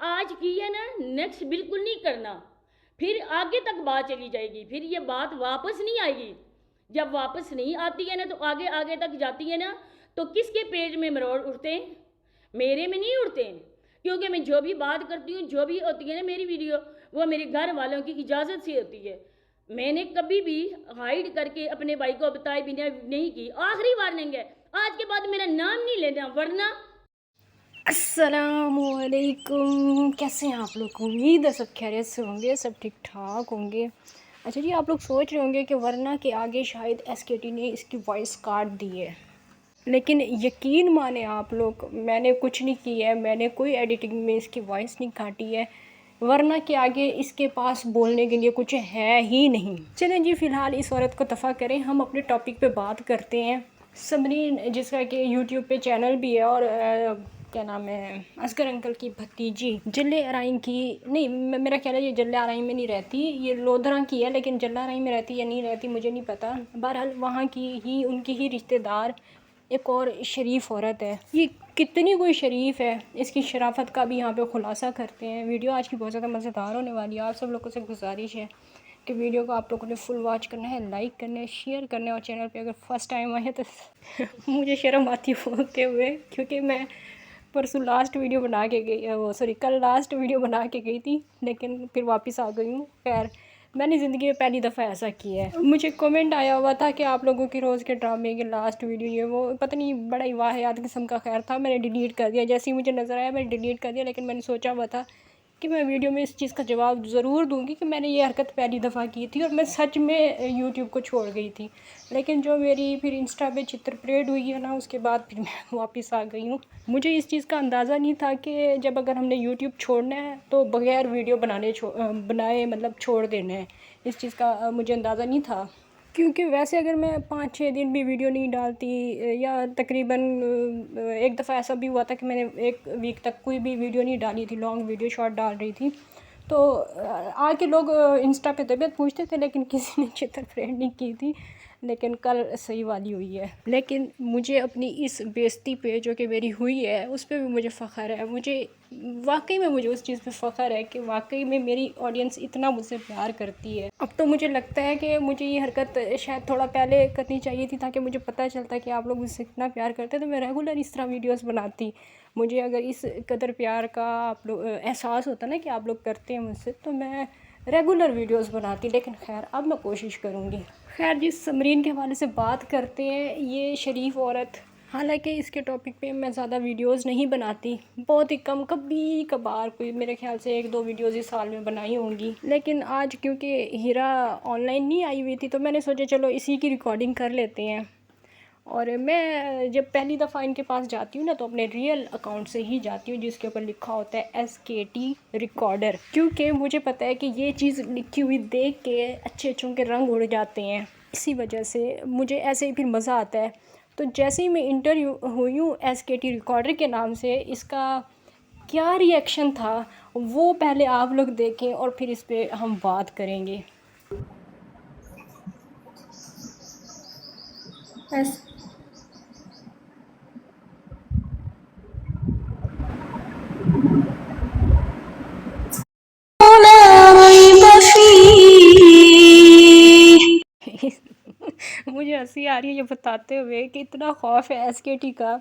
آج کی ہے نا نیکسٹ بالکل نہیں کرنا، پھر آگے تک بات چلی جائے گی، پھر یہ بات واپس نہیں آئے گی۔ جب واپس نہیں آتی ہے نا تو آگے آگے تک جاتی ہے نا، تو کس کے پیج میں مروڑ اٹھتے ہیں؟ میرے میں نہیں اٹھتے ہیں، کیونکہ میں جو بھی بات کرتی ہوں، جو بھی ہوتی ہے نا میری ویڈیو، وہ میرے گھر والوں کی اجازت سے ہوتی ہے۔ میں نے کبھی بھی ہائیڈ کر کے اپنے بھائی کو بتائے بنا نہیں کی۔ آخری وارننگ ہے، آج کے بعد میرا نام نہیں لینا، ورنہ السلام علیکم، کیسے ہیں آپ لوگ؟ امید ہے سب خیریت سے ہوں گے، سب ٹھیک ٹھاک ہوں گے۔ اچھا جی، آپ لوگ سوچ رہے ہوں گے کہ ورنہ کے آگے شاید ایس کے ٹی نے اس کی وائس کاٹ دی ہے، لیکن یقین مانیں آپ لوگ، میں نے کچھ نہیں کیا ہے، میں نے کوئی ایڈیٹنگ میں اس کی وائس نہیں کاٹی ہے، ورنہ کہ آگے اس کے پاس بولنے کے لیے کچھ ہے ہی نہیں۔ چلیں جی، فی الحال اس عورت کو دفع کریں، ہم اپنے ٹاپک پہ بات کرتے ہیں۔ سمرین، جس کا کہ یوٹیوب پہ چینل بھی ہے، اور کیا نام ہے، اصغر انکل کی بھتیجی جلے ارائیں کی، نہیں میرا خیال ہے یہ جلے ارائیں میں نہیں رہتی، یہ لودھرا کی ہے، لیکن جلے ارائیں میں رہتی یا نہیں رہتی مجھے نہیں پتہ۔ بہرحال وہاں کی ہی، ان کی ہی رشتہ دار ایک اور شریف عورت ہے۔ یہ کتنی کوئی شریف ہے، اس کی شرافت کا بھی یہاں پہ خلاصہ کرتے ہیں۔ ویڈیو آج کی بہت زیادہ مزیدار ہونے والی ہے۔ آپ سب لوگوں سے گزارش ہے کہ ویڈیو کو آپ لوگوں نے فل واچ کرنا ہے، لائک کرنا ہے، شیئر کرنا ہے، اور چینل پہ اگر فرسٹ ٹائم آئے تو مجھے شرم آتی ہوتے ہوئے، کیونکہ میں پرسوں لاسٹ ویڈیو بنا کے گئی، کل لاسٹ ویڈیو بنا کے گئی تھی، لیکن پھر واپس آ گئی ہوں۔ خیر، میں نے زندگی میں پہلی دفعہ ایسا کیا ہے۔ مجھے کومنٹ آیا ہوا تھا کہ آپ لوگوں کی روز کے ڈرامے کے لاسٹ ویڈیو یہ وہ پتہ نہیں بڑا ہی واہیات قسم کا خیر تھا، میں نے ڈیلیٹ کر دیا، جیسے ہی مجھے نظر آیا میں نے ڈیلیٹ کر دیا، لیکن میں نے سوچا ہوا تھا کہ میں ویڈیو میں اس چیز کا جواب ضرور دوں گی کہ میں نے یہ حرکت پہلی دفعہ کی تھی، اور میں سچ میں یوٹیوب کو چھوڑ گئی تھی، لیکن جو میری پھر انسٹا پہ چتر پریڈ ہوئی ہے نا، اس کے بعد پھر میں واپس آ گئی ہوں۔ مجھے اس چیز کا اندازہ نہیں تھا کہ جب اگر ہم نے یوٹیوب چھوڑنا ہے تو بغیر ویڈیو بنائے مطلب چھوڑ دینا ہے، اس چیز کا مجھے اندازہ نہیں تھا، کیونکہ ویسے اگر میں 5-6 دن بھی ویڈیو نہیں ڈالتی، یا تقریباً ایک دفعہ ایسا بھی ہوا تھا کہ میں نے ایک ویک تک کوئی بھی ویڈیو نہیں ڈالی تھی، لانگ ویڈیو شارٹ ڈال رہی تھی، تو آ کے لوگ انسٹا پہ طبیعت پوچھتے تھے، لیکن کسی نے چتر پریڈ نہیں کی تھی، لیکن کل صحیح والی ہوئی ہے۔ لیکن مجھے اپنی اس بے عزتی پہ جو کہ میری ہوئی ہے اس پہ بھی مجھے فخر ہے، مجھے واقعی میں مجھے اس چیز پہ فخر ہے کہ واقعی میں میری آڈینس اتنا مجھ سے پیار کرتی ہے۔ اب تو مجھے لگتا ہے کہ مجھے یہ حرکت شاید تھوڑا پہلے کرنی چاہیے تھی، تاکہ مجھے پتہ چلتا کہ آپ لوگ مجھ سے اتنا پیار کرتے ہیں تو میں ریگولر اس طرح ویڈیوز بناتی۔ مجھے اگر اس قدر پیار کا آپ لوگ احساس ہوتا نا کہ آپ لوگ کرتے ہیں مجھ سے، تو میں ریگولر ویڈیوز بناتی، لیکن خیر اب میں کوشش کروں گی۔ خیر، جس سمرین کے حوالے سے بات کرتے ہیں، یہ شریف عورت، حالانکہ اس کے ٹاپک پہ میں زیادہ ویڈیوز نہیں بناتی، بہت ہی کم، کبھی کبھار کوئی میرے خیال سے 1-2 ویڈیوز اس سال میں بنائی ہوں گی، لیکن آج کیونکہ ہیرا آن لائن نہیں آئی ہوئی تھی تو میں نے سوچا چلو اسی کی ریکارڈنگ کر لیتے ہیں۔ اور میں جب پہلی دفعہ ان کے پاس جاتی ہوں نا تو اپنے ریئل اکاؤنٹ سے ہی جاتی ہوں، جس کے اوپر لکھا ہوتا ہے SKT ریکارڈر، کیونکہ مجھے پتہ ہے کہ یہ چیز لکھی ہوئی دیکھ کے اچھے اچھوں کے رنگ اڑ جاتے ہیں، اسی وجہ سے مجھے ایسے ہی پھر مزہ آتا ہے۔ تو جیسے ہی میں انٹرویو ہوئی ہوں SKT ریکارڈر کے نام سے، اس کا کیا ری ایکشن تھا وہ پہلے آپ لوگ دیکھیں، اور پھر اس پہ ہم بات کریں گے۔ مجھے ہنسی آ رہی ہے یہ بتاتے ہوئے کہ اتنا خوف ہے SKT کا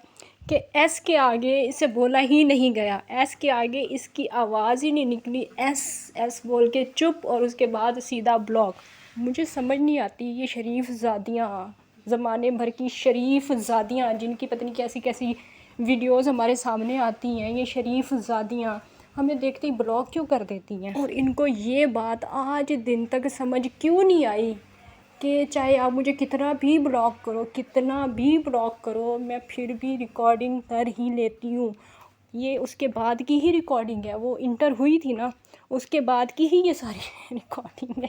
کہ ایس کے آگے اسے بولا ہی نہیں گیا، ایس کے آگے اس کی آواز ہی نہیں نکلی، ایس ایس بول کے چپ، اور اس کے بعد سیدھا بلاک۔ مجھے سمجھ نہیں آتی یہ شریف زادیاں، زمانے بھر کی شریف زادیاں، جن کی پتہ نہیں کیسی کیسی ویڈیوز ہمارے سامنے آتی ہیں، یہ شریف زادیاں ہمیں دیکھتے ہی بلاک کیوں کر دیتی ہیں؟ اور ان کو یہ بات آج دن تک سمجھ کیوں نہیں آئی کہ چاہے آپ مجھے کتنا بھی بلاک کرو، کتنا بھی بلاک کرو، میں پھر بھی ریکارڈنگ کر ہی لیتی ہوں۔ یہ اس کے بعد کی ہی ریکارڈنگ ہے، وہ انٹر ہوئی تھی نا، اس کے بعد کی ہی یہ ساری ریکارڈنگ ہے،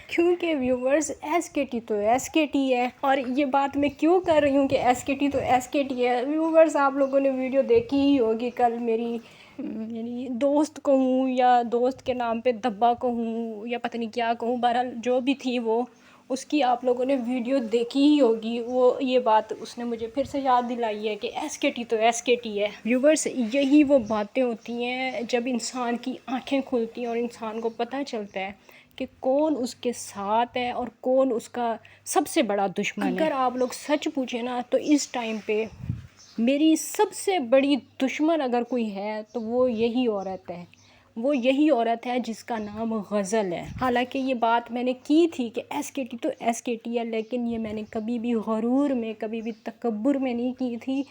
کیونکہ ویورز SKT تو SKT ہے۔ اور یہ بات میں کیوں کر رہی ہوں کہ SKT تو SKT ہے؟ ویورز آپ لوگوں نے ویڈیو دیکھی ہی ہوگی، کل میری یعنی دوست کہوں یا دوست کے نام پہ دبا کہوں یا پتہ نہیں کیا کہوں، بہرحال جو بھی تھی وہ اس کی آپ لوگوں نے ویڈیو دیکھی ہی ہوگی. وہ یہ بات اس نے مجھے پھر سے یاد دلائی ہے کہ ایس کے ٹی تو ایس کے ٹی ہے. ویورس، یہی وہ باتیں ہوتی ہیں جب انسان کی آنکھیں کھلتی ہیں اور انسان کو پتہ چلتا ہے کہ کون اس کے ساتھ ہے اور کون اس کا سب سے بڑا دشمن ہے. اگر آپ لوگ سچ پوچھیں نا تو اس ٹائم پہ میری سب سے بڑی دشمن اگر کوئی ہے تو وہ یہی عورت ہے. وہ یہی عورت ہے جس کا نام غزل ہے. حالانکہ یہ بات میں نے کی تھی کہ ایس کے ٹی تو ایس کے ٹی ہے، لیکن یہ میں نے کبھی بھی غرور میں، کبھی بھی تکبر میں نہیں کی تھی.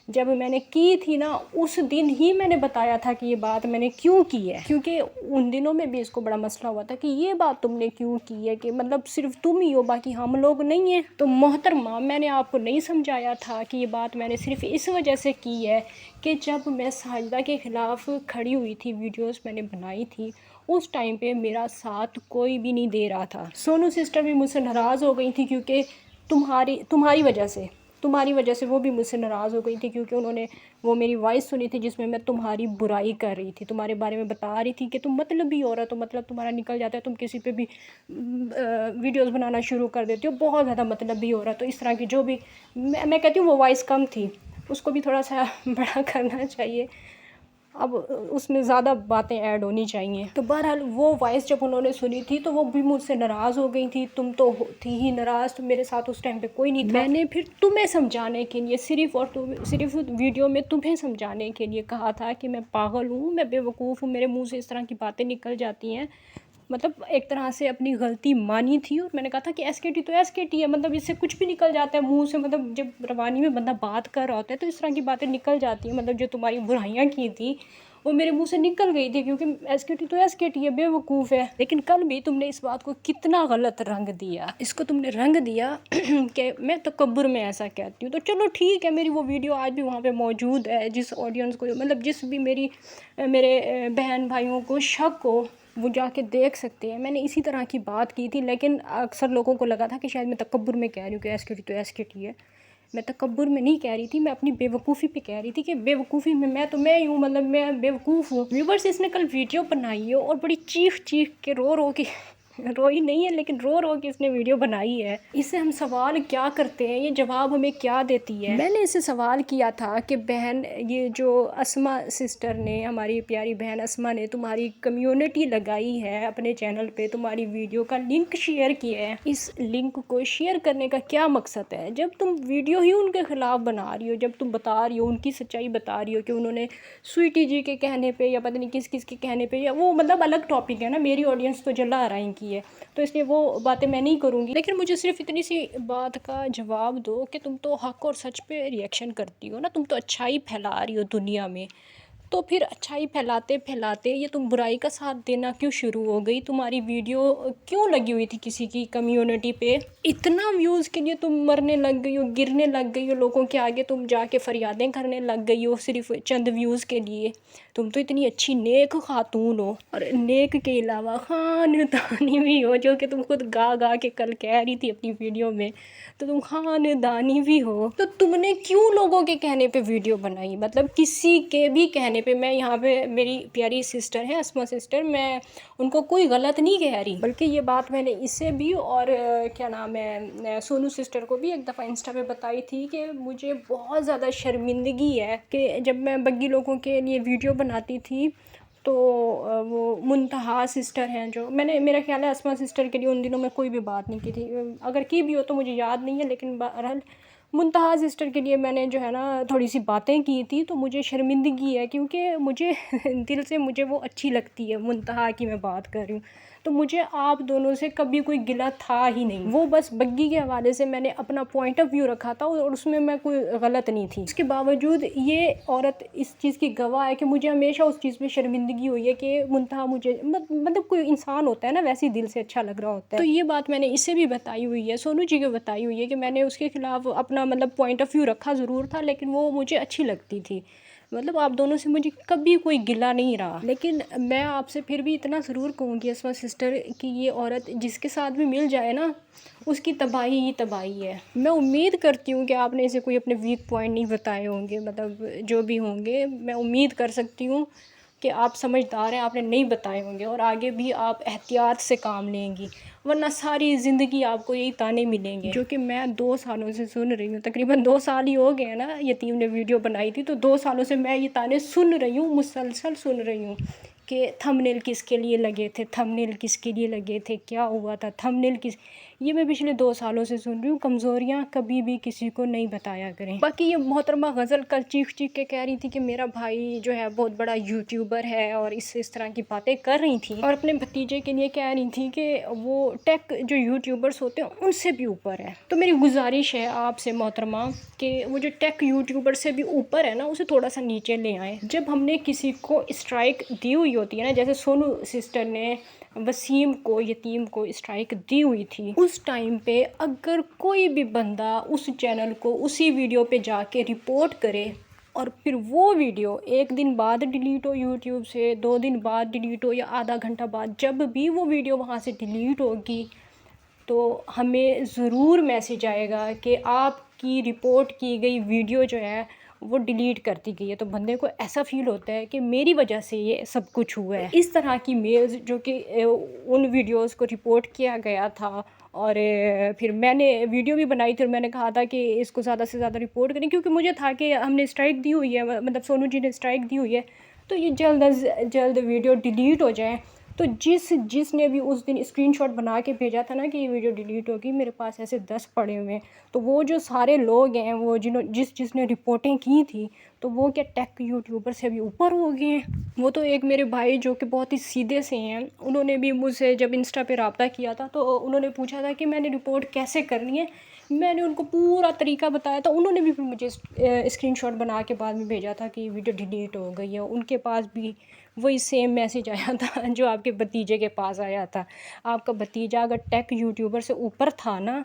جب میں نے کی تھی نا اس دن ہی میں نے بتایا تھا کہ یہ بات میں نے کیوں کی ہے، کیونکہ ان دنوں میں بھی اس کو بڑا مسئلہ ہوا تھا کہ یہ بات تم نے کیوں کی ہے، کہ مطلب صرف تم ہی ہو، باقی ہم لوگ نہیں ہیں. تو محترمہ، میں نے آپ کو نہیں سمجھایا تھا کہ یہ بات میں نے صرف اس وجہ سے کی ہے کہ جب میں ساجدہ کے خلاف کھڑی ہوئی تھی، ویڈیوز میں نے بنائی تھی، اس ٹائم پہ میرا ساتھ کوئی بھی نہیں دے رہا تھا. سونو سسٹر بھی مجھ سے ناراض ہو گئی تھی کیونکہ تمہاری وجہ سے وہ بھی مجھ سے ناراض ہو گئی تھی، کیونکہ انہوں نے وہ میری وائس سنی تھی جس میں میں تمہاری برائی کر رہی تھی، تمہارے بارے میں بتا رہی تھی کہ تم مطلبی عورت ہو، مطلب تمہارا نکل جاتا ہے، تم کسی پہ بھی ویڈیوز بنانا شروع کر دیتی ہو، بہت زیادہ مطلبی عورت. تو اس طرح کی جو بھی میں کہتی ہوں وہ وائس کم تھی، اس کو بھی تھوڑا سا بڑا کرنا چاہیے، اب اس میں زیادہ باتیں ایڈ ہونی چاہیے. تو بہرحال وہ وائس جب انہوں نے سنی تھی تو وہ بھی مجھ سے ناراض ہو گئی تھی. تم تو تھی ہی ناراض، تو میرے ساتھ اس ٹائم پہ کوئی نہیں تھا. میں نے پھر تمہیں سمجھانے کے لیے صرف ویڈیو میں تمہیں سمجھانے کے لیے کہا تھا کہ میں پاگل ہوں، میں بے وقوف ہوں، میرے منہ سے اس طرح کی باتیں نکل جاتی ہیں. مطلب ایک طرح سے اپنی غلطی مانی تھی، اور میں نے کہا تھا کہ ایس کے ٹی تو ایس کے ٹی ہے، مطلب اس سے کچھ بھی نکل جاتا ہے منہ سے. مطلب جب روانی میں بندہ بات کر رہا ہوتا ہے تو اس طرح کی باتیں نکل جاتی ہیں. مطلب جو تمہاری برائیاں کی تھی وہ میرے منہ سے نکل گئی تھی، کیونکہ ایس کے ٹی تو ایس کے ٹی ہے، بے وقوف ہے. لیکن کل بھی تم نے اس بات کو کتنا غلط رنگ دیا، اس کو تم نے رنگ دیا کہ میں تکبر میں ایسا کہتی ہوں. تو چلو ٹھیک ہے، میری وہ ویڈیو آج بھی وہاں پہ موجود ہے. جس آڈینس کو، مطلب جس بھی میرے بہن بھائیوں کو شک ہو وہ جا کے دیکھ سکتے ہیں. میں نے اسی طرح کی بات کی تھی، لیکن اکثر لوگوں کو لگا تھا کہ شاید میں تکبر میں کہہ رہی ہوں کہ ایس کے ٹی تو ایس کے ٹی ہے. میں تکبر میں نہیں کہہ رہی تھی، میں اپنی بے وقوفی پہ کہہ رہی تھی کہ بے وقوفی میں تو میں ہی ہوں، مطلب میں بے وقوف ہوں. ویورس، اس نے کل ویڈیو بنائی ہے اور بڑی چیخ کے رو کے روئی نہیں ہے لیکن رو کے اس نے ویڈیو بنائی ہے. اس سے ہم سوال کیا کرتے ہیں، یہ جواب ہمیں کیا دیتی ہے؟ میں نے اسے سوال کیا تھا کہ بہن، یہ جو اسما سسٹر نے، ہماری پیاری بہن اسما نے تمہاری کمیونٹی لگائی ہے اپنے چینل پہ، تمہاری ویڈیو کا لنک شیئر کیا ہے، اس لنک کو شیئر کرنے کا کیا مقصد ہے؟ جب تم ویڈیو ہی ان کے خلاف بنا رہی ہو، جب تم بتا رہی ہو، ان کی سچائی بتا رہی ہو کہ انہوں نے سویٹی جی کے کہنے پہ یا پتہ نہیں کس کے کہنے پہ، یا وہ مطلب الگ ٹاپک ہے نا، میری آڈینس تو جلا رائیں کی ہے، تو اس لیے وہ باتیں میں نہیں کروں گی. لیکن مجھے صرف اتنی سی بات کا جواب دو کہ تم تو حق اور سچ پہ ریئیکشن کرتی ہو نا، تم تو اچھائی پھیلا رہی ہو دنیا میں، تو پھر اچھائی پھیلاتے یہ تم برائی کا ساتھ دینا کیوں شروع ہو گئی؟ تمہاری ویڈیو کیوں لگی ہوئی تھی کسی کی کمیونٹی پہ؟ اتنا ویوز کے لیے تم مرنے لگ گئی ہو، گرنے لگ گئی ہو لوگوں کے آگے، تم جا کے فریادیں کرنے لگ گئی ہو صرف چند ویوز کے لیے. تم تو اتنی اچھی نیک خاتون ہو، اور نیک کے علاوہ خاندانی بھی ہو، جو کہ تم خود گا کے کل کہہ رہی تھی اپنی ویڈیو میں، تو تم خاندانی بھی ہو. تو تم نے کیوں لوگوں کے کہنے پہ ویڈیو بنائی؟ مطلب کسی کے بھی کہنے پہ. میں یہاں پہ میری پیاری سسٹر ہے اسما سسٹر، میں ان کو کوئی غلط نہیں کہہ رہی، بلکہ یہ بات میں نے اس سے بھی اور کیا نام ہے سونو سسٹر کو بھی ایک دفعہ انسٹا پہ بتائی تھی کہ مجھے بہت زیادہ شرمندگی ہے کہ جب میں بگی لوگوں کے لیے ویڈیو بناتی تھی تو وہ منتہا سسٹر ہیں جو، میں نے، میرا خیال ہے اسما سسٹر کے لیے ان دنوں میں کوئی بھی بات نہیں کی تھی، اگر کی بھی ہو تو مجھے یاد نہیں ہے، لیکن بہرحال منتہا سسٹر کے لیے میں نے جو ہے نا تھوڑی سی باتیں کی تھی. تو مجھے شرمندگی ہے کیونکہ مجھے دل سے مجھے وہ اچھی لگتی ہے، منتہا کی میں بات کر رہی ہوں. تو مجھے آپ دونوں سے کبھی کوئی گلہ تھا ہی نہیں، وہ بس بگی کے حوالے سے میں نے اپنا پوائنٹ آف ویو رکھا تھا اور اس میں کوئی غلط نہیں تھی. اس کے باوجود یہ عورت اس چیز کی گواہ ہے کہ مجھے ہمیشہ اس چیز پہ شرمندگی ہوئی ہے کہ منتہا مجھے، مطلب کوئی انسان ہوتا ہے نا ویسے ہی دل سے اچھا لگ رہا ہوتا ہے. تو یہ بات میں نے اسے بھی بتائی ہوئی ہے، سونو جی کو بتائی ہوئی ہے کہ میں نے اس کے خلاف اپنا مطلب پوائنٹ آف ویو رکھا ضرور تھا، لیکن وہ مجھے اچھی لگتی تھی. مطلب آپ دونوں سے مجھے کبھی کوئی گلہ نہیں رہا. لیکن میں آپ سے پھر بھی اتنا ضرور کہوں گی اسما سسٹر کہ یہ عورت جس کے ساتھ بھی مل جائے نا اس کی تباہی ہی تباہی ہے. میں امید کرتی ہوں کہ آپ نے اسے کوئی اپنے ویک پوائنٹ نہیں بتائے ہوں گے، مطلب جو بھی ہوں گے میں امید کر سکتی ہوں کہ آپ سمجھدار ہیں، آپ نے نہیں بتائے ہوں گے، اور آگے بھی آپ احتیاط سے کام لیں گی، ورنہ ساری زندگی آپ کو یہی تانے ملیں گے، جو کہ میں 2 سالوں سے سن رہی ہوں۔ تقریباً 2 سال ہی ہو گئے ہیں نا یتیم نے ویڈیو بنائی تھی، تو 2 سالوں سے میں یہ تانے سن رہی ہوں، مسلسل سن رہی ہوں کہ تھمبنیل کس کے لیے لگے تھے، تھمبنیل کس کے لیے لگے تھے، کیا ہوا تھا، تھمبنیل کس، یہ میں پچھلے 2 سالوں سے سن رہی ہوں۔ کمزوریاں کبھی بھی کسی کو نہیں بتایا کریں۔ باقی یہ محترمہ غزل کل چیخ چیخ کے کہہ رہی تھی کہ میرا بھائی جو ہے بہت بڑا یوٹیوبر ہے، اور اس طرح کی باتیں کر رہی تھیں، اور اپنے بھتیجے کے لیے کہہ رہی تھی کہ وہ ٹیک جو یوٹیوبرس ہوتے ہیں ان سے بھی اوپر ہے۔ تو میری گزارش ہے آپ سے محترمہ کہ وہ جو ٹیک یوٹیوبر سے بھی اوپر ہے نا، اسے تھوڑا سا نیچے لے آئیں۔ جب ہم نے کسی کو اسٹرائک دی ہوئی ہوتی ہے نا، جیسے سونو سسٹر نے وسیم کو، یتیم کو اسٹرائک دی ہوئی تھی، اس ٹائم پہ اگر کوئی بھی بندہ اس چینل کو اسی ویڈیو پہ جا کے رپورٹ کرے، اور پھر وہ ویڈیو 1 دن بعد ڈیلیٹ ہو یوٹیوب سے، 2 دن بعد ڈیلیٹ ہو، یا آدھا گھنٹہ بعد، جب بھی وہ ویڈیو وہاں سے ڈیلیٹ ہوگی تو ہمیں ضرور میسج آئے گا کہ آپ کی رپورٹ کی گئی ویڈیو جو ہے وہ ڈیلیٹ کر دی گئی ہے۔ تو بندے کو ایسا فیل ہوتا ہے کہ میری وجہ سے یہ سب کچھ ہوا ہے۔ اس طرح کی میلز جو کہ ان ویڈیوز کو رپورٹ کیا گیا تھا، اور پھر میں نے ویڈیو بھی بنائی تھی، اور میں نے کہا تھا کہ اس کو زیادہ سے زیادہ رپورٹ کریں، کیونکہ مجھے تھا کہ ہم نے اسٹرائک دی ہوئی ہے، مطلب سونو جی نے اسٹرائک دی ہوئی ہے، تو یہ جلد از جلد ویڈیو ڈیلیٹ ہو جائیں۔ تو جس نے بھی اس دن اسکرین شاٹ بنا کے بھیجا تھا نا کہ یہ ویڈیو ڈیلیٹ ہوگی، میرے پاس ایسے 10 پڑے ہوئے ہیں، تو وہ جو سارے لوگ ہیں، وہ جس نے رپورٹیں کی تھی، تو وہ کیا ٹیک یوٹیوبر سے بھی اوپر ہو گئے ہیں؟ وہ تو ایک میرے بھائی جو کہ بہت ہی سیدھے سے ہیں، انہوں نے بھی مجھ سے جب انسٹا پہ رابطہ کیا تھا تو انہوں نے پوچھا تھا کہ میں نے رپورٹ کیسے کرنی ہے، میں نے ان کو پورا طریقہ بتایا تھا، انہوں نے بھی پھر مجھے اسکرین شاٹ بنا کے بعد میں بھیجا تھا کہ یہ ویڈیو ڈیلیٹ ہو گئی ہے۔ ان کے پاس بھی وہی سیم میسج آیا تھا جو آپ کے بھتیجے کے پاس آیا تھا۔ آپ کا بھتیجا اگر ٹیک یوٹیوبر سے اوپر تھا نا،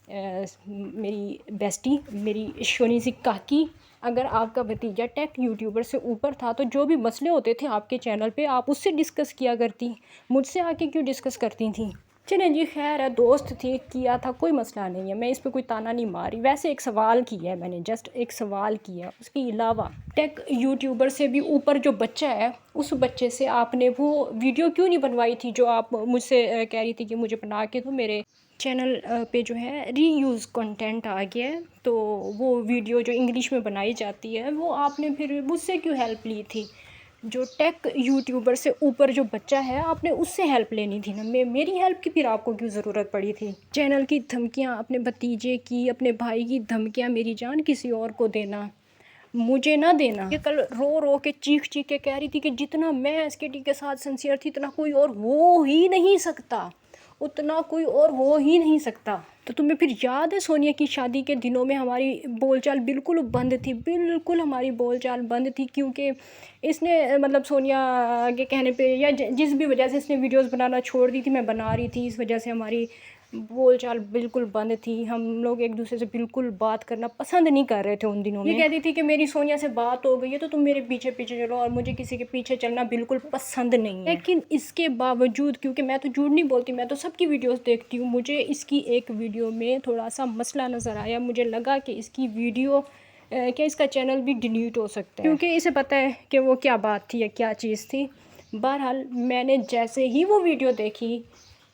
میری بیسٹی، میری شونی سی کاکی، اگر آپ کا بھتیجا ٹیک یوٹیوبر سے اوپر تھا تو جو بھی مسئلے ہوتے تھے آپ کے چینل پہ، آپ اس سے ڈسکس کیا کرتی، مجھ سے آ کے کیوں ڈسکس کرتی تھیں؟ چلیں جی، خیر ہے، دوست تھی، کیا تھا، کوئی مسئلہ نہیں ہے، میں اس پہ کوئی تانا نہیں ماری، ویسے ایک سوال کیا ہے میں نے، جسٹ ایک سوال کیا، اس کے علاوہ ٹیک یوٹیوبر سے بھی اوپر جو بچہ ہے، اس بچے سے آپ نے وہ ویڈیو کیوں نہیں بنوائی تھی جو آپ مجھ سے کہہ رہی تھی کہ مجھے بنا کے دو، میرے چینل پہ جو ہے ری یوز کنٹینٹ آ گیا ہے، تو وہ ویڈیو جو انگلش میں بنائی جاتی ہے وہ آپ نے پھر مجھ سے کیوں ہیلپ لی تھی؟ جو ٹیک یوٹیوبر سے اوپر جو بچہ ہے، آپ نے اس سے ہیلپ لینی تھی نا، میری ہیلپ کی پھر آپ کو کیوں ضرورت پڑی تھی؟ چینل کی دھمکیاں، اپنے بھتیجے کی، اپنے بھائی کی دھمکیاں، میری جان کسی اور کو دینا، مجھے نہ دینا۔ یہ کل رو رو کے چیخ چیخ کے کہہ رہی تھی کہ جتنا میں SKT کے ساتھ سنسیئر تھی اتنا کوئی اور ہو ہی نہیں سکتا، اتنا کوئی اور ہو ہی نہیں سکتا۔ تو تمہیں پھر یاد ہے سونیا کی شادی کے دنوں میں ہماری بول چال بالکل بند تھی، بالکل ہماری بول چال بند تھی، کیونکہ اس نے مطلب سونیا کے کہنے پہ یا جس بھی وجہ سے اس نے ویڈیوز بنانا چھوڑ دی تھی، میں بنا رہی تھی، اس وجہ سے ہماری بول چال بالکل بند تھی، ہم لوگ ایک دوسرے سے بالکل بات کرنا پسند نہیں کر رہے تھے ان دنوں میں۔ یہ کہتی تھی کہ میری سونیا سے بات ہو گئی ہے تو تم میرے پیچھے پیچھے چلو، اور مجھے کسی کے پیچھے چلنا بالکل پسند نہیں ہے۔ لیکن اس کے باوجود، کیونکہ میں تو جھوٹ نہیں بولتی، میں تو سب کی ویڈیوز دیکھتی ہوں، مجھے اس کی ایک ویڈیو میں تھوڑا سا مسئلہ نظر آیا، مجھے لگا کہ اس کی ویڈیو کہ اس کا چینل بھی ڈیلیٹ ہو سکتا ہے، کیونکہ اسے پتہ ہے کہ وہ کیا بات تھی یا کیا چیز تھی۔ بہرحال میں نے جیسے ہی وہ ویڈیو دیکھی،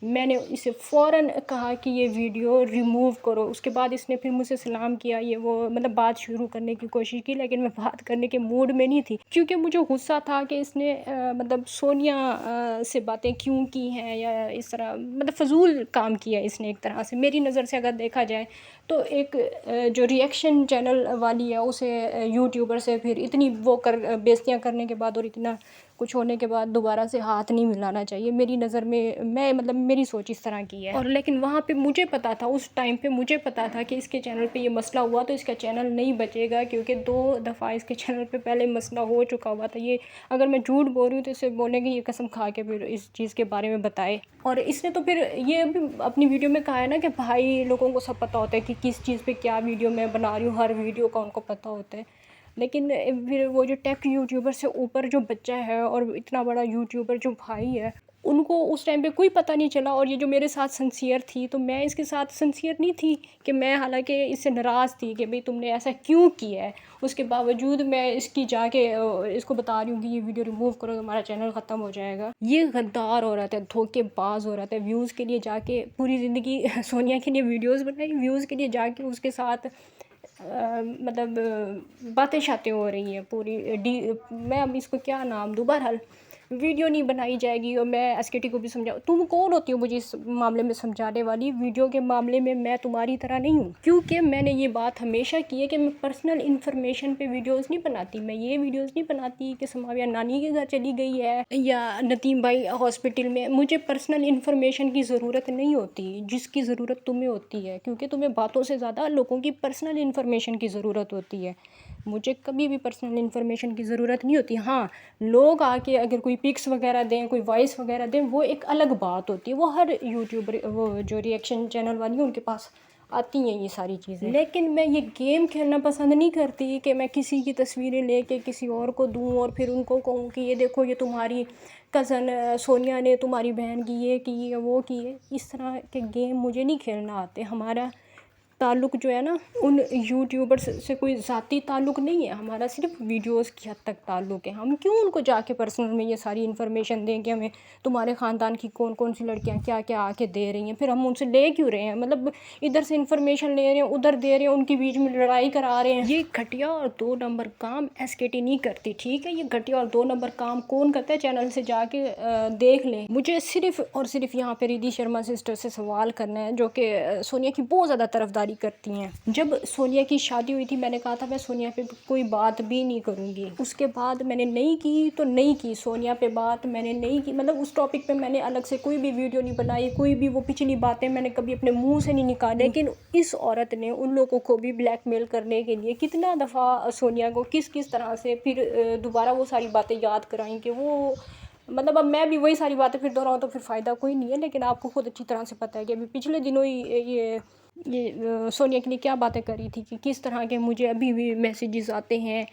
میں نے اسے فوراً کہا کہ یہ ویڈیو ریموو کرو۔ اس کے بعد اس نے پھر مجھ سے سلام کیا، یہ وہ مطلب بات شروع کرنے کی کوشش کی، لیکن میں بات کرنے کے موڈ میں نہیں تھی، کیونکہ مجھے غصہ تھا کہ اس نے مطلب سونیا سے باتیں کیوں کی ہیں، یا اس طرح مطلب فضول کام کیا ہے اس نے ایک طرح سے، میری نظر سے اگر دیکھا جائے تو۔ ایک جو ریئیکشن چینل والی ہے اسے یوٹیوبر سے پھر اتنی وہ بےعزتیاں کرنے کے بعد اور اتنا کچھ ہونے کے بعد دوبارہ سے ہاتھ نہیں ملانا چاہیے میری نظر میں مطلب میری سوچ اس طرح کی ہے۔ اور لیکن وہاں پہ مجھے پتا تھا، اس ٹائم پہ مجھے پتا تھا کہ اس کے چینل پہ یہ مسئلہ ہوا تو اس کا چینل نہیں بچے گا، کیونکہ 2 دفعہ اس کے چینل پہ پہلے مسئلہ ہو چکا ہوا تھا۔ یہ اگر میں جھوٹ بول رہی ہوں تو اسے بولنے کی یہ قسم کھا کے پھر اس چیز کے بارے میں بتائے۔ اور اس نے تو پھر یہ بھی اپنی ویڈیو میں کہا ہے نا کہ بھائی لوگوں کو سب پتہ ہوتا ہے کہ کس چیز پہ کیا ویڈیو میں بنا رہی ہوں، ہر ویڈیو کا ان کو پتہ ہوتا ہے۔ لیکن پھر وہ جو ٹیک یوٹیوبر سے اوپر جو بچہ ہے اور اتنا بڑا یوٹیوبر جو بھائی ہے، ان کو اس ٹائم پہ کوئی پتہ نہیں چلا، اور یہ جو میرے ساتھ سنسیئر تھی تو میں اس کے ساتھ سنسیئر نہیں تھی، کہ میں حالانکہ اس سے ناراض تھی کہ بھئی تم نے ایسا کیوں کیا ہے، اس کے باوجود میں اس کی جا کے اس کو بتا رہی ہوں کہ یہ ویڈیو ریموو کرو، ہمارا چینل ختم ہو جائے گا۔ یہ غدار عورت ہے، دھوکے باز عورت ہے، ویوز کے لیے جا کے پوری زندگی سونیا کے لیے ویڈیوز بنائی، ویوز کے لیے جا کے اس کے ساتھ مطلب باتیں شاتیں ہو رہی ہیں پوری میں اب اس کو کیا نام دوں، بہرحال ویڈیو نہیں بنائی جائے گی، اور میں ایس کے ٹی کو بھی سمجھاؤں، تم کون ہوتی ہو مجھے اس معاملے میں سمجھانے والی؟ ویڈیو کے معاملے میں تمہاری طرح نہیں ہوں، کیونکہ میں نے یہ بات ہمیشہ کی ہے کہ میں پرسنل انفارمیشن پہ ویڈیوز نہیں بناتی، میں یہ ویڈیوز نہیں بناتی کہ سماویہ نانی کے گھر چلی گئی ہے یا نتیم بھائی ہاسپٹل میں، مجھے پرسنل انفارمیشن کی ضرورت نہیں ہوتی، جس کی ضرورت تمہیں ہوتی ہے، کیونکہ تمہیں باتوں سے زیادہ لوگوں کی پرسنل انفارمیشن کی ضرورت ہوتی ہے، مجھے کبھی بھی پرسنل انفارمیشن کی ضرورت نہیں ہوتی۔ ہاں، لوگ آ کے اگر کوئی پکس وغیرہ دیں، کوئی وائس وغیرہ دیں، وہ ایک الگ بات ہوتی ہے، وہ ہر یوٹیوبر وہ جو ریئیکشن چینل والی ہیں ان کے پاس آتی ہیں یہ ساری چیزیں، لیکن میں یہ گیم کھیلنا پسند نہیں کرتی کہ میں کسی کی تصویریں لے کے کسی اور کو دوں اور پھر ان کو کہوں کہ یہ دیکھو یہ تمہاری کزن سونیا نے تمہاری بہن کی یہ کی ہے وہ کی ہے، اس طرح کے گیم مجھے نہیں کھیلنا آتے۔ ہمارا تعلق جو ہے نا ان یوٹیوبر سے کوئی ذاتی تعلق نہیں ہے، ہمارا صرف ویڈیوز کی حد تک تعلق ہے۔ ہم کیوں ان کو جا کے پرسنل میں یہ ساری انفارمیشن دیں کہ ہمیں تمہارے خاندان کی کون کون سی لڑکیاں کیا کیا آ کے دے رہی ہیں، پھر ہم ان سے لے کیوں رہے ہیں؟ مطلب ادھر سے انفارمیشن لے رہے ہیں، ادھر دے رہے ہیں، ان کے بیچ میں لڑائی کرا رہے ہیں۔ یہ گھٹیا اور 2 نمبر کام ایس کے ٹی نہیں کرتی، ٹھیک ہے؟ یہ گھٹیا اور 2 نمبر کام کون کرتا ہے؟ چینل سے جا کے دیکھ لیں۔ مجھے صرف اور صرف یہاں پہ ریدھی شرما سسٹر سے سوال کرنا ہے، جو کہ سونیا کی بہت زیادہ طرفداری کرتی ہیں۔ جب سونیا کی شادی ہوئی تھی میں نے کہا تھا میں سونیا پہ کوئی بات بھی نہیں کروں گی، اس کے بعد میں نے نہیں کی تو نہیں کی، سونیا پہ بات میں نے نہیں کی، مطلب اس ٹاپک پہ میں نے الگ سے کوئی بھی ویڈیو نہیں بنائی، کوئی بھی وہ پچھلی باتیں میں نے کبھی اپنے منہ سے نہیں نکالی، لیکن اس عورت نے ان لوگوں کو بھی بلیک میل کرنے کے لیے کتنا دفعہ سونیا کو کس طرح سے پھر دوبارہ وہ ساری باتیں یاد کرائیں کہ وہ مطلب اب میں بھی وہی ساری باتیں پھر دہراؤں تو پھر فائدہ کوئی نہیں ہے، لیکن آپ کو خود اچھی طرح سے پتہ ہے کہ ابھی پچھلے دنوں ہی یہ سونیا کے لیے کیا باتیں کری تھی کہ کس طرح کے مجھے ابھی بھی میسیجز آتے ہیں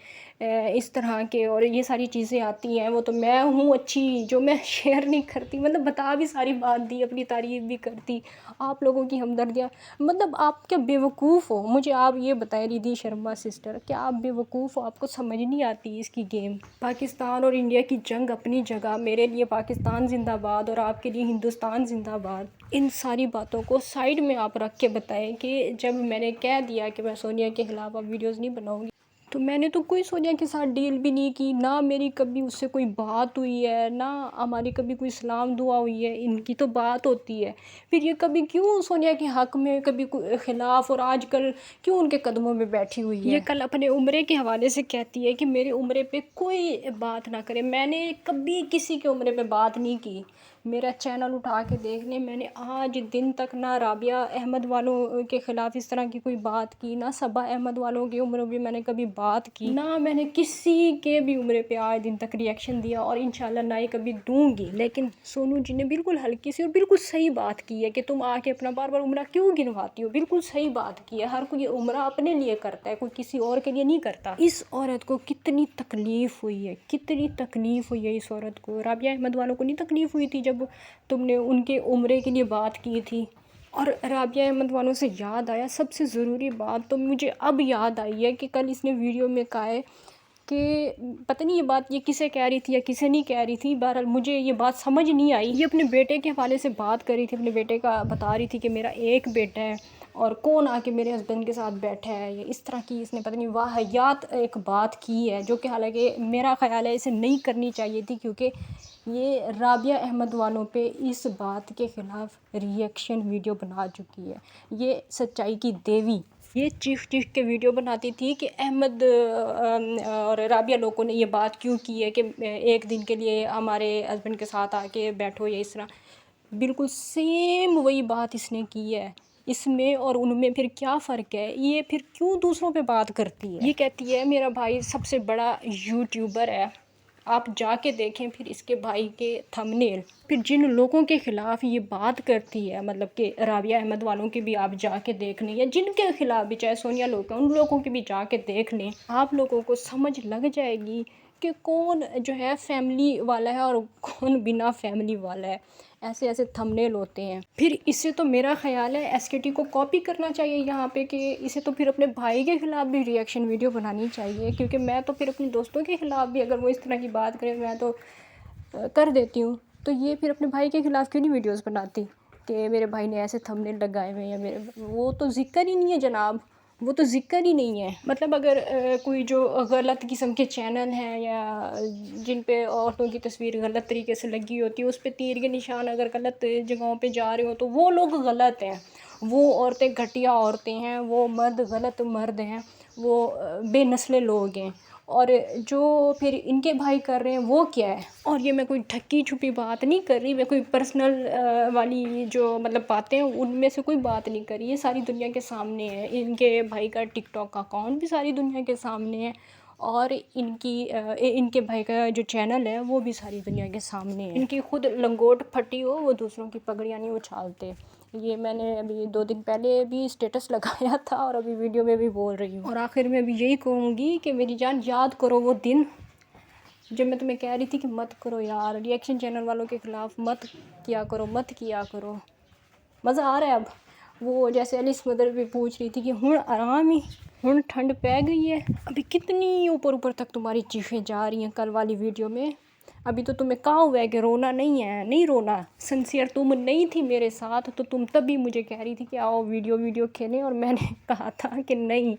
اس طرح کے، اور یہ ساری چیزیں آتی ہیں، وہ تو میں ہوں اچھی جو میں شیئر نہیں کرتی، مطلب بتا بھی ساری بات دی، اپنی تعریف بھی کرتی، آپ لوگوں کی ہمدردیاں، مطلب آپ کیا بے وقوف ہو؟ مجھے آپ یہ بتائیں ریدھی شرما سسٹر، کیا آپ بے وقوف ہو؟ آپ کو سمجھ نہیں آتی اس کی گیم؟ پاکستان اور انڈیا کی جنگ اپنی جگہ، میرے لیے پاکستان زندہ باد اور آپ کے لیے ہندوستان زندہ باد، ان ساری باتوں کو سائڈ میں آپ رکھ کے بتائیں کہ جب میں نے کہہ دیا کہ میں سونیا کے خلاف اب ویڈیوز نہیں بناؤں گی، تو میں نے تو کوئی سونیا کے ساتھ ڈیل بھی نہیں کی، نہ میری کبھی اس سے کوئی بات ہوئی ہے، نہ ہماری کبھی کوئی سلام دعا ہوئی ہے، ان کی تو بات ہوتی ہے، پھر یہ کبھی کیوں سونیا کے حق میں کبھی خلاف، اور آج کل کیوں ان کے قدموں میں بیٹھی ہوئی ہے؟ یہ کل اپنے عمرے کے حوالے سے کہتی ہے کہ میرے عمرے پہ کوئی بات نہ کرے، میں نے کبھی کسی کے عمرے پہ بات نہیں کی، میرا چینل اٹھا کے دیکھ لیں، میں نے آج دن تک نہ رابعہ احمد والوں کے خلاف اس طرح کی کوئی بات کی، نہ صبا احمد والوں کے عمروں پہ میں نے کبھی بات کی، نہ میں نے کسی کے بھی عمرے پہ آج دن تک ریئیکشن دیا، اور انشاءاللہ نہ ہی کبھی دوں گی۔ لیکن سونو جی نے بالکل ہلکی سی اور بالکل صحیح بات کی ہے کہ تم آ کے اپنا بار بار عمرہ کیوں گنواتی ہو، بالکل صحیح بات کی ہے، ہر کوئی عمرہ اپنے لیے کرتا ہے، کوئی کسی اور کے لیے نہیں کرتا۔ اس عورت کو کتنی تکلیف ہوئی ہے، کتنی تکلیف ہوئی ہے اس عورت کو، رابعہ احمد والوں کو نہیں تکلیف ہوئی تھی جب تم نے ان کے عمرے کے لیے بات کی تھی؟ اور رابعہ احمد والوں سے یاد آیا، سب سے ضروری بات تو مجھے اب یاد آئی ہے کہ کل اس نے ویڈیو میں کہا ہے کہ پتہ نہیں یہ بات یہ کسے کہہ رہی تھی یا کسے نہیں کہہ رہی تھی، بہرحال مجھے یہ بات سمجھ نہیں آئی، یہ اپنے بیٹے کے حوالے سے بات کر رہی تھی، اپنے بیٹے کا بتا رہی تھی کہ میرا ایک بیٹا ہے اور کون آ کے میرے ہسبینڈ کے ساتھ بیٹھا ہے، یہ اس طرح کی اس نے پتہ نہیں واہیات ایک بات کی ہے، جو کہ حالانکہ میرا خیال ہے اسے نہیں کرنی چاہیے تھی، کیونکہ یہ رابعہ احمد والوں پہ اس بات کے خلاف ریئیکشن ویڈیو بنا چکی ہے، یہ سچائی کی دیوی، یہ چیخ کے ویڈیو بناتی تھی کہ احمد اور رابعہ لوگوں نے یہ بات کیوں کی ہے کہ ایک دن کے لیے ہمارے ہسبینڈ کے ساتھ آ کے بیٹھو، یا اس طرح بالکل سیم وہی بات اس نے کی ہے، اس میں اور ان میں پھر کیا فرق ہے؟ یہ پھر کیوں دوسروں پہ بات کرتی ہے؟ یہ کہتی ہے میرا بھائی سب سے بڑا یوٹیوبر ہے آپ جا کے دیکھیں پھر اس کے بھائی کے تھمبنیل، پھر جن لوگوں کے خلاف یہ بات کرتی ہے، مطلب کہ رابعہ احمد والوں کے بھی آپ جا کے دیکھ لیں، یا جن کے خلاف بھی چاہے سونیا لوگ ہیں ان لوگوں کے بھی جا کے دیکھ لیں، آپ لوگوں کو سمجھ لگ جائے گی کہ کون جو ہے فیملی والا ہے اور کون بنا فیملی والا ہے۔ ایسے ایسے تھمبنیل ہوتے ہیں۔ پھر اس سے تو میرا خیال ہے ایس کے ٹی کو کاپی کرنا چاہیے یہاں پہ، کہ اسے تو پھر اپنے بھائی کے خلاف بھی ریئیکشن ویڈیو بنانی چاہیے، کیونکہ میں تو پھر اپنے دوستوں کے خلاف بھی اگر وہ اس طرح کی بات کرے میں تو کر دیتی ہوں، تو یہ پھر اپنے بھائی کے خلاف کیوں نہیں ویڈیوز بناتی کہ میرے بھائی نے ایسے تھمبنیل لگائے ہوئے ہیں، وہ تو ذکر ہی نہیں ہے جناب، وہ تو ذکر ہی نہیں ہے۔ مطلب اگر کوئی جو غلط قسم کے چینل ہیں یا جن پہ عورتوں کی تصویر غلط طریقے سے لگی ہوتی ہے، اس پہ تیر کے نشان اگر غلط جگہوں پہ جا رہے ہو تو وہ لوگ غلط ہیں، وہ عورتیں گھٹیا عورتیں ہیں، وہ مرد غلط مرد ہیں، وہ بے نسل لوگ ہیں، اور جو پھر ان کے بھائی کر رہے ہیں وہ کیا ہے۔ اور یہ میں کوئی ڈھکی چھپی بات نہیں کر رہی، میں کوئی پرسنل والی جو مطلب باتیں ہیں ان میں سے کوئی بات نہیں کر رہی، یہ ساری دنیا کے سامنے ہے۔ ان کے بھائی کا ٹک ٹاک کا اکاؤنٹ بھی ساری دنیا کے سامنے ہے، اور ان کے بھائی کا جو چینل ہے وہ بھی ساری دنیا کے سامنے ہے۔ ان کی خود لنگوٹ پھٹی ہو وہ دوسروں کی پگڑیاں نہیں اچھالتے، یہ میں نے ابھی 2 دن پہلے بھی اسٹیٹس لگایا تھا اور ابھی ویڈیو میں بھی بول رہی ہوں۔ اور آخر میں بھی یہی کہوں گی کہ میری جان یاد کرو وہ دن جب میں تمہیں کہہ رہی تھی کہ مت کرو یار، ریئیکشن چینل والوں کے خلاف مت کیا کرو۔ مزہ آ رہا ہے اب، وہ جیسے ایلس مدر بھی پوچھ رہی تھی کہ ہن آرام ہی، ہن ٹھنڈ پہ گئی ہے، ابھی کتنی اوپر تک تمہاری چیخیں جا رہی ہیں کل والی ویڈیو میں، ابھی تو تمہیں کہا ہوا ہے کہ رونا نہیں ہے، نہیں رونا، سنسیئر تم نہیں تھی میرے ساتھ تو تم تبھی مجھے کہہ رہی تھی کہ آؤ ویڈیو کھیلیں، اور میں نے کہا تھا کہ نہیں،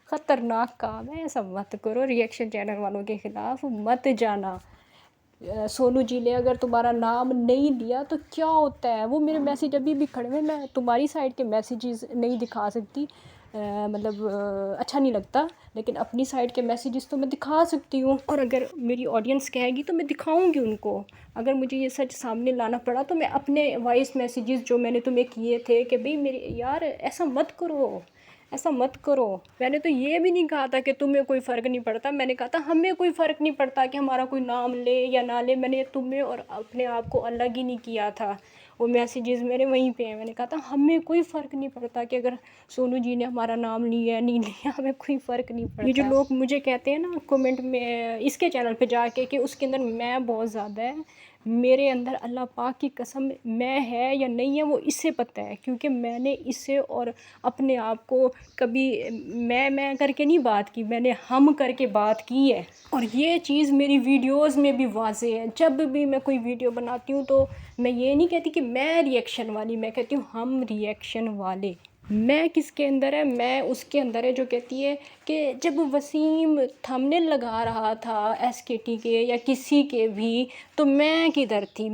خطرناک کام ہے، ایسا مت کرو، ریئیکشن چینل والوں کے خلاف مت جانا۔ سونو جی نے اگر تمہارا نام نہیں لیا تو کیا ہوتا ہے، وہ میرے میسیج ابھی بھی کھڑے ہیں، میں تمہاری سائڈ کے میسیجز نہیں دکھا سکتی، مطلب اچھا نہیں لگتا، لیکن اپنی سائڈ کے میسیجز تو میں دکھا سکتی ہوں، اور اگر میری آڈینس کہے گی تو میں دکھاؤں گی ان کو۔ اگر مجھے یہ سچ سامنے لانا پڑا تو میں اپنے وائس میسیجز جو میں نے تمہیں کیے تھے کہ بھئی میری یار ایسا مت کرو، میں نے تو یہ بھی نہیں کہا تھا کہ تمہیں کوئی فرق نہیں پڑتا، میں نے کہا تھا ہمیں کوئی فرق نہیں پڑتا کہ ہمارا کوئی نام لے یا نہ لے، میں نے تمہیں اور اپنے آپ کو الگ ہی نہیں کیا تھا، وہ میسیجز میرے وہیں پہ ہیں، میں نے کہا تھا ہمیں کوئی فرق نہیں پڑتا کہ اگر سونو جی نے ہمارا نام لیا نہیں لیا، ہمیں کوئی فرق نہیں پڑتا۔ یہ جو لوگ مجھے کہتے ہیں نا کومنٹ میں اس کے چینل پہ جا کے کہ اس کے اندر میں بہت زیادہ ہے، میرے اندر اللہ پاک کی قسم میں ہے یا نہیں ہے وہ اس سے پتہ ہے، کیونکہ میں نے اس سے اور اپنے آپ کو کبھی میں کر کے نہیں بات کی، میں نے ہم کر کے بات کی ہے، اور یہ چیز میری ویڈیوز میں بھی واضح ہے۔ جب بھی میں کوئی ویڈیو بناتی ہوں تو میں یہ نہیں کہتی کہ میں ریئیکشن والی، میں کہتی ہوں ہم ریئیکشن والے۔ میں کس کے اندر ہے، میں اس کے اندر ہے جو کہتی ہے کہ جب وسیم تھمبنیل لگا رہا تھا ایس کے ٹی کے یا کسی کے بھی تو میں کدھر تھی۔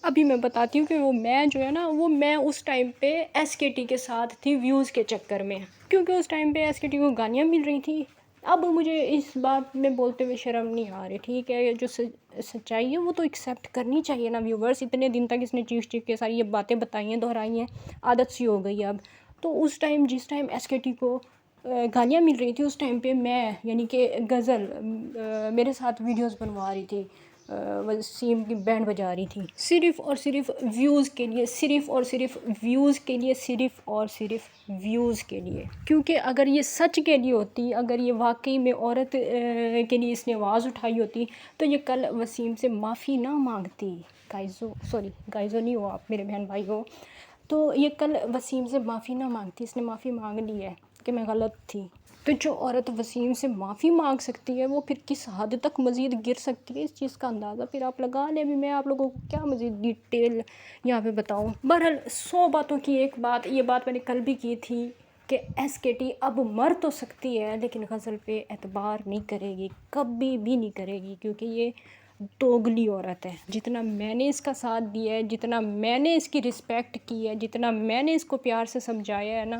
ابھی میں بتاتی ہوں کہ وہ میں جو ہے نا وہ میں اس ٹائم پہ ایس کے ٹی کے ساتھ تھی ویوز کے چکر میں، کیونکہ اس ٹائم پہ ایس کے ٹی کو گالیاں مل رہی تھی۔ اب مجھے اس بات میں بولتے ہوئے شرم نہیں آ رہی، ٹھیک ہے، جو سچائی ہے وہ تو ایکسیپٹ کرنی چاہیے نا ویورز، اتنے دن تک اس نے چیخ کے ساری یہ باتیں بتائی ہیں، دہرائی ہیں، عادت سی ہو گئی اب تو۔ جس ٹائم ایس کے ٹی کو گالیاں مل رہی تھی اس ٹائم پہ میں یعنی کہ غزل میرے ساتھ ویڈیوز بنوا رہی تھی، وسیم کی بینڈ بجا رہی تھی، صرف اور صرف ویوز کے لیے، ویوز کے لیے، کیونکہ اگر یہ سچ کے لیے ہوتی، اگر یہ واقعی میں عورت کے لیے اس نے آواز اٹھائی ہوتی تو یہ کل وسیم سے معافی نہ مانگتی، گائزو نہیں ہو آپ، میرے بہن بھائی ہو، تو یہ کل وسیم سے معافی نہ مانگتی، اس نے معافی مانگ لی ہے کہ میں غلط تھی۔ تو جو عورت وسیم سے معافی مانگ سکتی ہے وہ پھر کس حد تک مزید گر سکتی ہے، اس چیز کا اندازہ پھر آپ لگا لیں۔ ابھی میں آپ لوگوں کو کیا مزید ڈیٹیل یہاں پہ بتاؤں۔ بہرحال 100 باتوں کی ایک بات، یہ بات میں نے کل بھی کی تھی کہ ایس کے ٹی اب مر تو سکتی ہے لیکن غزل پہ اعتبار نہیں کرے گی، کبھی بھی نہیں کرے گی، کیونکہ یہ دوگلی عورت ہے۔ جتنا میں نے اس کا ساتھ دیا ہے، جتنا میں نے اس کی رسپیکٹ کی ہے، جتنا میں نے اس کو پیار سے سمجھایا ہے نا،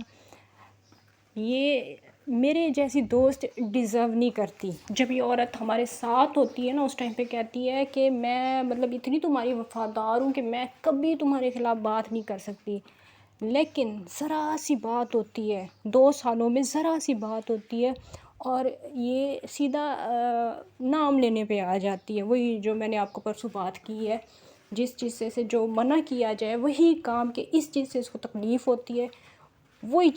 یہ میرے جیسی دوست ڈیزرو نہیں کرتی۔ جب یہ عورت ہمارے ساتھ ہوتی ہے نا اس ٹائم پہ کہتی ہے کہ میں مطلب اتنی تمہاری وفادار ہوں کہ میں کبھی تمہارے خلاف بات نہیں کر سکتی، لیکن ذرا سی بات ہوتی ہے، 2 سالوں میں ذرا سی بات ہوتی ہے اور یہ سیدھا نام لینے پہ آ جاتی ہے. وہی جو میں نے آپ کو پرسوں بات کی ہے، جس چیز سے جو منع کیا جائے وہی کام کہ اس چیز سے اس کو تکلیف ہوتی ہے، وہی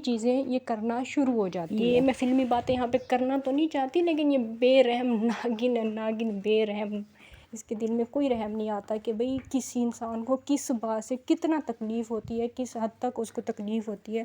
چیزیں یہ کرنا شروع ہو جاتی ہے. یہ میں فلمی باتیں یہاں پہ کرنا تو نہیں چاہتی، لیکن یہ بے رحم ناگن بے رحم، اس کے دل میں کوئی رحم نہیں آتا کہ بھئی کسی انسان کو کس بات سے کتنا تکلیف ہوتی ہے، کس حد تک اس کو تکلیف ہوتی ہے،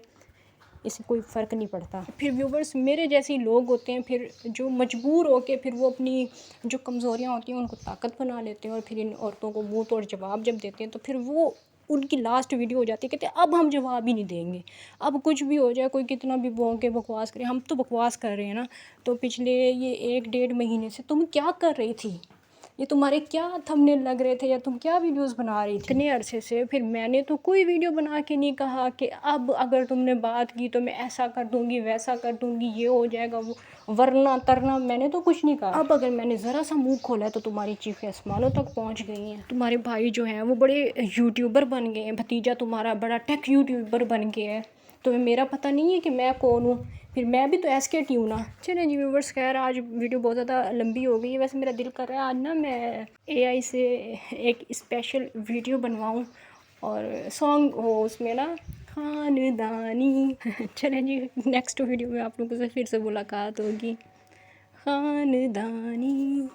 اس سے کوئی فرق نہیں پڑتا. پھر ویورز میرے جیسے لوگ ہوتے ہیں پھر جو مجبور ہو کے پھر وہ اپنی جو کمزوریاں ہوتی ہیں ان کو طاقت بنا لیتے ہیں، اور پھر ان عورتوں کو منہ توڑ جواب جب دیتے ہیں تو پھر وہ ان کی لاسٹ ویڈیو ہو جاتی ہے، کہتے ہیں اب ہم جواب ہی نہیں دیں گے، اب کچھ بھی ہو جائے، کوئی کتنا بھی بھونکے بکواس کرے، ہم تو بکواس کر رہے ہیں نا. تو پچھلے یہ 1-1.5 مہینے سے تم کیا کر رہی تھی؟ یہ تمہارے کیا تھمبنیل لگ رہے تھے یا تم کیا ویڈیوز بنا رہی تھی اتنے عرصے سے؟ پھر میں نے تو کوئی ویڈیو بنا کے نہیں کہا کہ اب اگر تم نے بات کی تو میں ایسا کر دوں گی، ویسا کر دوں گی، یہ ہو جائے گا، وہ ورنہ ترنا، میں نے تو کچھ نہیں کہا. اب اگر میں نے ذرا سا منہ کھولا ہے تو تمہاری چیخیں آسمانوں تک پہنچ گئی ہیں. تمہارے بھائی جو ہیں وہ بڑے یوٹیوبر بن گئے ہیں، بھتیجا تمہارا بڑا ٹیک یوٹیوبر بن گیا ہے. تمہیں میرا پتہ نہیں ہے کہ میں کون ہوں؟ پھر میں بھی تو ایس کے ٹی ہوں نا. چلیں جی ویورز، خیر آج ویڈیو بہت زیادہ لمبی ہو گئی ہے. ویسے میرا دل کر رہا ہے آج نا میں اے آئی سے ایک اسپیشل ویڈیو بنواؤں اور سانگ ہو اس میں نا، خاندانی. چلیں جی نیکسٹ ویڈیو میں آپ لوگوں سے پھر سے ملاقات ہوگی. خاندانی.